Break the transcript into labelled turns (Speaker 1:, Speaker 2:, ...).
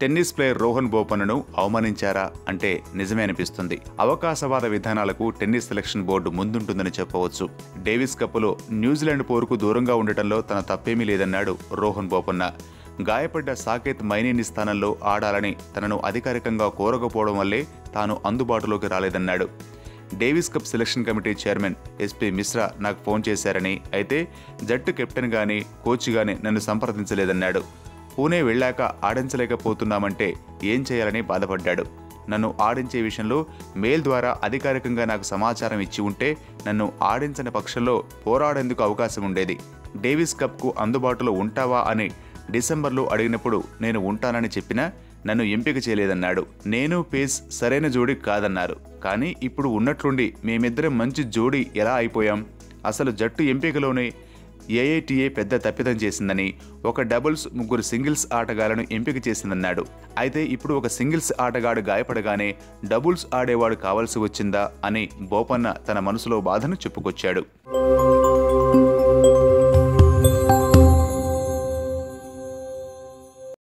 Speaker 1: Tennis player Rohan బోపన్నను అవమానించారా అంటే నిజమే అనిపిస్తుంది. అవకాశవాద విధానాలకు టెన్నిస్ సెలక్షన్ బోర్డు ముందుంటుందని చెప్పవచ్చు. డేవిస్ కప్లో న్యూజిలాండ్ పోరుకు దూరంగా ఉండటంలో తన తప్పేమీ లేదన్నాడు రోహన్ బోపన్న. గాయపడ్డ సాకేత్ మైనేని స్థానంలో ఆడాలని తనను అధికారికంగా కోరకపోవడం వల్లే తాను అందుబాటులోకి రాలేదన్నాడు. Davis Cup selection committee chairman SP Mishra నాకు ఫోన్ చేశారని, అయితే జట్టు కెప్టెన్ గానీ కోచ్ గానీ నన్ను సంప్రదించలేదన్నాడు. పూణే వెళ్ళాక ఆడించలేకపోతున్నామంటే ఏం చేయాలని బాధపడ్డాడు. నన్ను ఆడించే విషయంలో మెయిల్ ద్వారా అధికారికంగా నాకు సమాచారం ఇచ్చి ఉంటే నన్ను ఆడించని పక్షంలో పోరాడేందుకు అవకాశం ఉండేది. డేవిస్ కప్కు అందుబాటులో ఉంటావా అని డిసెంబర్లో అడిగినప్పుడు నేను ఉంటానని చెప్పినా నన్ను ఎంపిక చేయలేదన్నాడు. నేను పేస్ సరైన జోడీ కాదన్నారు. కానీ ఇప్పుడు ఉన్నట్లుండి మేమిద్దరం మంచి జోడీ ఎలా అయిపోయాం? అసలు జట్టు ఎంపికలోనే ఏఐటీఏ పెద్ద తప్పిదం చేసిందని, ఒక డబుల్స్ 3 సింగిల్స్ ఆటగాళ్లను ఎంపిక చేసిందన్నాడు. అయితే ఇప్పుడు ఒక సింగిల్స్ ఆటగాడు గాయపడగానే డబుల్స్ ఆడేవాడు కావాల్సి వచ్చిందా అని బోపన్న తన మనసులో బాధను చెప్పుకొచ్చాడు.